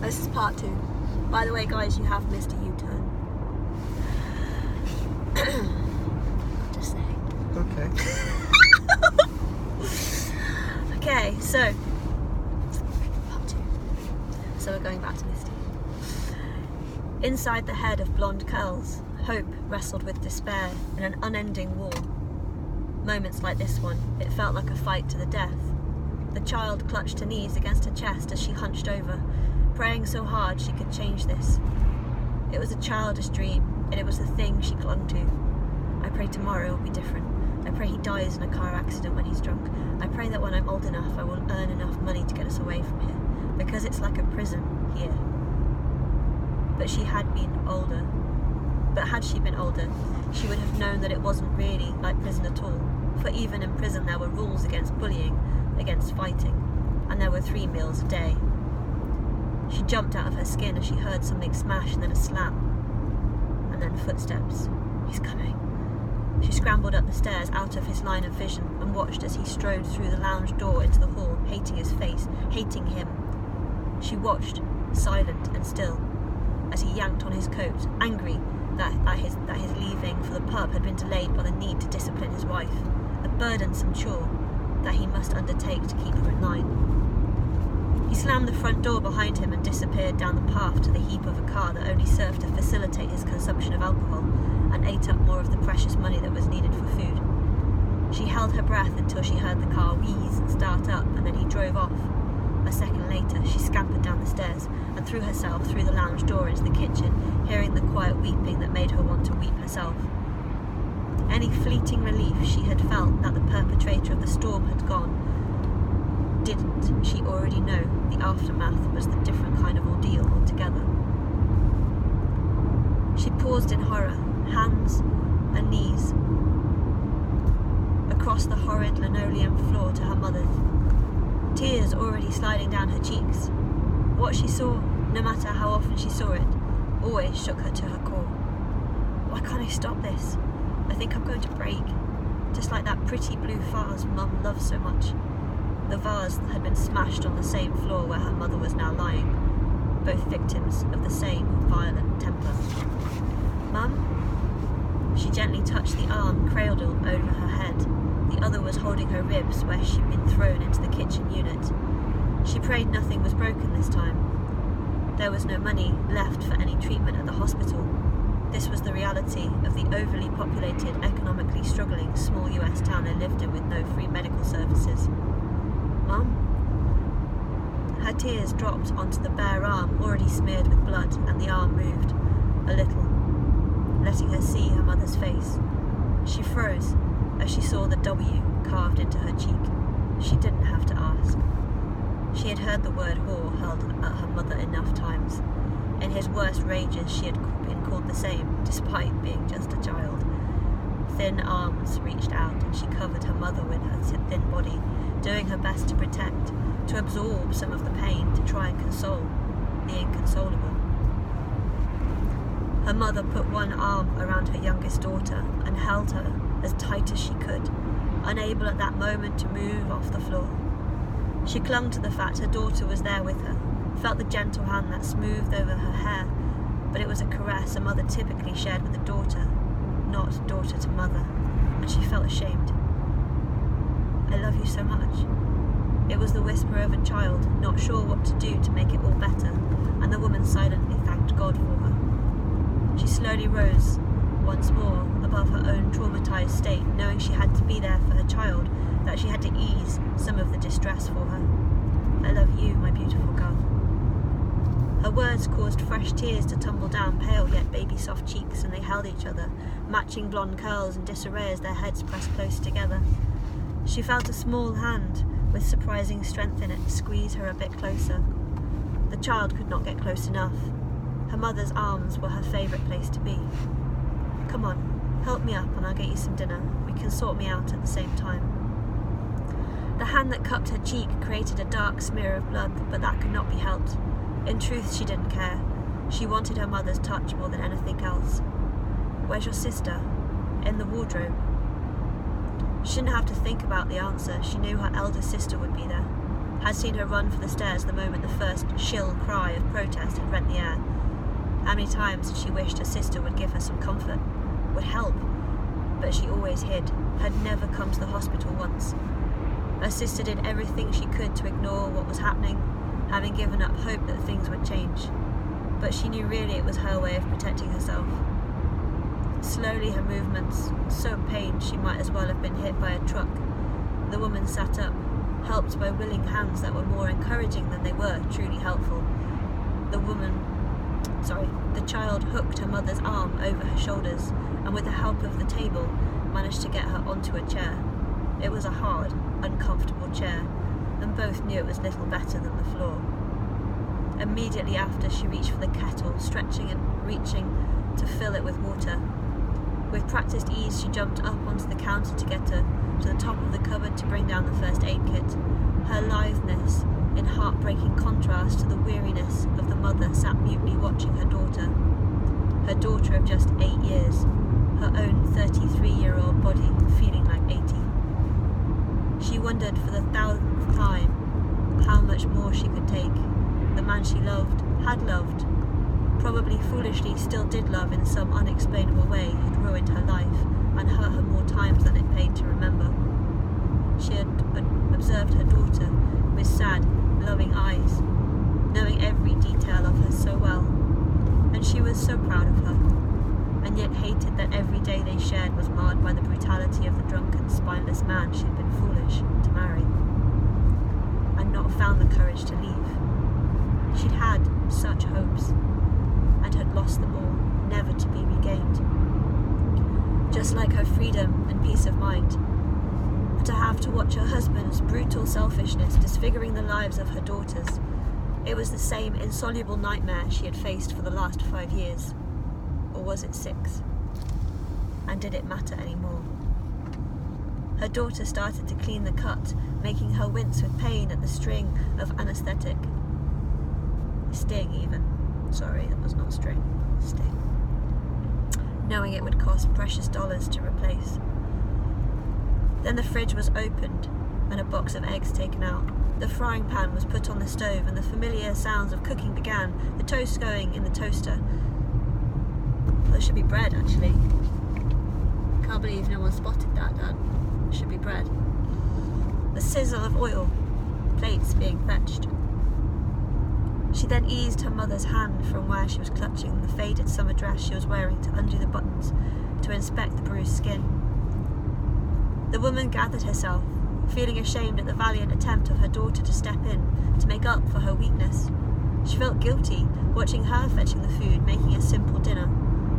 This is part 2. By the way, guys, you have missed a U-turn. Just saying. Okay. Okay, so part 2. So we're going back to Misty. Inside the head of blonde curls, hope wrestled with despair in an unending war. Moments like this one, it felt like a fight to the death. The child clutched her knees against her chest as she hunched over, praying so hard she could change this. It was a childish dream, and it was the thing she clung to. I pray tomorrow will be different. I pray he dies in a car accident when he's drunk. I pray that when I'm old enough I will earn enough money to get us away from here, because it's like a prison here. But she had been older. But had she been older, she would have known that it wasn't really like prison at all, for even in prison there were rules against bullying, against fighting, and there were 3 meals a day. She jumped out of her skin as she heard something smash and then a slap, and then footsteps. He's coming. She scrambled up the stairs out of his line of vision and watched as he strode through the lounge door into the hall, hating his face, hating him. She watched, silent and still, as he yanked on his coat, angry that his leaving for the pub had been delayed by the need to discipline his wife, a burdensome chore that he must undertake to keep her in line. He slammed the front door behind him and disappeared down the path to the heap of a car that only served to facilitate his consumption of alcohol and ate up more of the precious money that was needed for food. She held her breath until she heard the car wheeze and start up, and then he drove off. A second later, she scampered down the stairs and threw herself through the lounge door into the kitchen, hearing the quiet weeping that made her want to weep herself. Any fleeting relief she had felt that the perpetrator of the storm had gone, didn't she already know the aftermath was the different kind of ordeal altogether? She paused in horror, hands and knees, across the horrid linoleum floor to her mother's, tears already sliding down her cheeks. What she saw, no matter how often she saw it, always shook her to her core. Why can't I stop this? I think I'm going to break, just like that pretty blue vase Mum loved so much. The vase that had been smashed on the same floor where her mother was now lying, both victims of the same violent temper. Mum? She gently touched the arm cradled over her head. The other was holding her ribs where she'd been thrown into the kitchen unit. She prayed nothing was broken this time. There was no money left for any treatment at the hospital. This was the reality of the overly populated, economically struggling small US town they lived in with no free medical services. Mum? Her tears dropped onto the bare arm already smeared with blood, and the arm moved, a little, letting her see her mother's face. She froze as she saw the W carved into her cheek. She didn't have to ask. She had heard the word whore hurled at her mother enough times. In his worst rages she had been called the same, despite being just a child. Thin arms reached out and she covered her mother with her thin body, doing her best to protect, to absorb some of the pain, to try and console the inconsolable. Her mother put one arm around her youngest daughter and held her as tight as she could, unable at that moment to move off the floor. She clung to the fact her daughter was there with her, felt the gentle hand that smoothed over her hair, but it was a caress a mother typically shared with a daughter, not daughter to mother, and she felt ashamed. I love you so much. It was the whisper of a child, not sure what to do to make it all better, and the woman silently thanked God for her. She slowly rose, once more, above her own traumatized state, knowing she had to be there for her child, that she had to ease some of the distress for her. I love you, my beautiful girl. Her words caused fresh tears to tumble down pale yet baby-soft cheeks, and they held each other, matching blonde curls in disarray as their heads pressed close together. She felt a small hand, with surprising strength in it, squeeze her a bit closer. The child could not get close enough. Her mother's arms were her favourite place to be. Come on, help me up and I'll get you some dinner. We can sort me out at the same time. The hand that cupped her cheek created a dark smear of blood, but that could not be helped. In truth, she didn't care. She wanted her mother's touch more than anything else. Where's your sister? In the wardrobe. She didn't have to think about the answer. She knew her elder sister would be there. had seen her run for the stairs the moment the first shrill cry of protest had rent the air. How many times had she wished her sister would give her some comfort, would help, but she always hid, had never come to the hospital once. Her sister did everything she could to ignore what was happening, having given up hope that things would change. But she knew really it was her way of protecting herself. Slowly her movements, so pained she might as well have been hit by a truck. The woman sat up, helped by willing hands that were more encouraging than they were truly helpful. The child hooked her mother's arm over her shoulders and with the help of the table managed to get her onto a chair. It was a hard, uncomfortable chair, and both knew it was little better than the floor. Immediately after, she reached for the kettle, stretching and reaching to fill it with water. With practiced ease, she jumped up onto the counter to get her to the top of the cupboard to bring down the first aid kit. Her litheness in heartbreaking contrast to the weariness of the mother sat mutely watching her daughter of just 8 years, her own 33-year-old body feeling like 80. She wondered for the 1000th time how much more she could take. The man she loved, had loved, probably foolishly still did love in some unexplainable way, had ruined her life and hurt her more times than it paid to remember. She had observed her daughter with sad, loving eyes, knowing every detail of her so well, and she was so proud of her, and yet hated that every day they shared was marred by the brutality of the drunken, spineless man she had been foolish to marry, and not found the courage to leave. She'd had such hopes, and had lost them all, never to be regained. Just like her freedom and peace of mind. And to have to watch her husband's brutal selfishness disfiguring the lives of her daughters. It was the same insoluble nightmare she had faced for the last 5 years. Or was it 6? And did it matter anymore? Her daughter started to clean the cut, making her wince with pain at the string of anaesthetic. Sting, even. Sorry, that was not string. Sting. Knowing it would cost precious dollars to replace. Then the fridge was opened and a box of eggs taken out. The frying pan was put on the stove and the familiar sounds of cooking began, the toast going in the toaster. Well, there should be bread, actually. Can't believe no one spotted that, Dad. There should be bread. The sizzle of oil, plates being fetched. She then eased her mother's hand from where she was clutching the faded summer dress she was wearing to undo the buttons to inspect the bruised skin. The woman gathered herself, feeling ashamed at the valiant attempt of her daughter to step in to make up for her weakness. She felt guilty watching her fetching the food, making a simple dinner.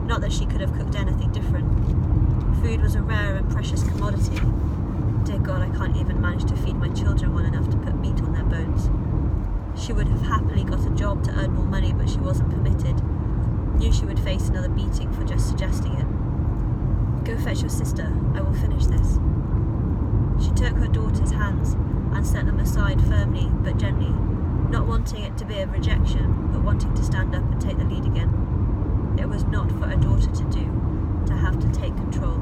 Not that she could have cooked anything different. Food was a rare and precious commodity. Dear God, I can't even manage to feed my children well enough to put meat on their bones. She would have happily got a job to earn more money, but she wasn't permitted. Knew she would face another beating for just suggesting it. Go fetch your sister. I will finish this. She took her daughter's hands and set them aside firmly but gently, not wanting it to be a rejection, but wanting to stand up and take the lead again. It was not for a daughter to do, to have to take control.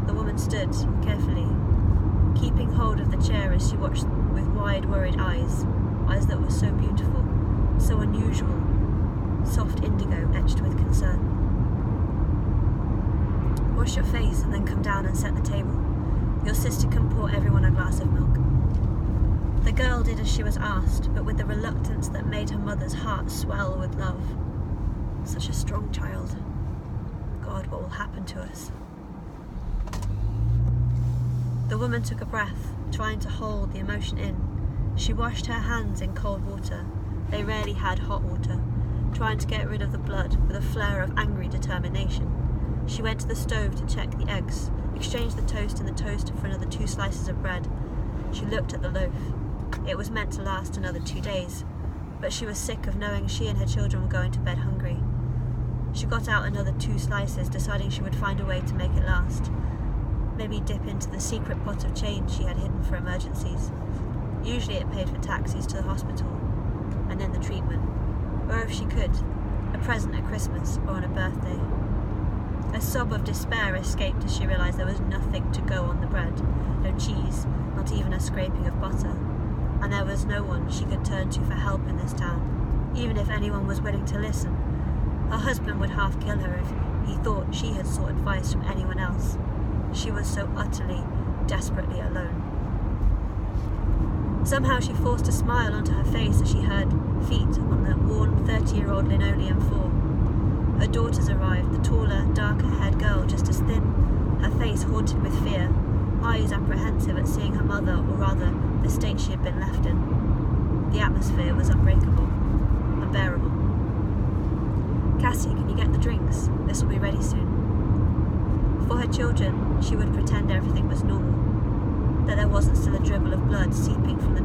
The woman stood carefully, keeping hold of the chair as she watched with wide, worried eyes that were so beautiful, so unusual, soft indigo etched with concern. Wash your face and then come down and set the table. Your sister can pour everyone a glass of milk. The girl did as she was asked, but with the reluctance that made her mother's heart swell with love. Such a strong child. God, what will happen to us? The woman took a breath, trying to hold the emotion in. She washed her hands in cold water. They rarely had hot water, trying to get rid of the blood with a flare of angry determination. She went to the stove to check the eggs, exchanged the toast in the toaster for another 2 slices of bread. She looked at the loaf. It was meant to last another 2 days, but she was sick of knowing she and her children were going to bed hungry. She got out another 2 slices, deciding she would find a way to make it last. Maybe dip into the secret pot of change she had hidden for emergencies. Usually it paid for taxis to the hospital, and then the treatment. Or if she could, a present at Christmas or on a birthday. A sob of despair escaped as she realised there was nothing to go on the bread. No cheese, not even a scraping of butter. and there was no one she could turn to for help in this town, even if anyone was willing to listen. Her husband would half kill her if he thought she had sought advice from anyone else. She was so utterly, desperately alone. Somehow she forced a smile onto her face as she heard feet on the worn 30-year-old linoleum floor. Her daughters arrived, the taller, darker-haired girl just as thin, her face haunted with fear, eyes apprehensive at seeing her mother, or rather, the state she had been left in. The atmosphere was unbreakable, unbearable. "Cassie, can you get the drinks? This will be ready soon." For her children, she would pretend everything was normal, that there wasn't still a dribble of blood seeping from the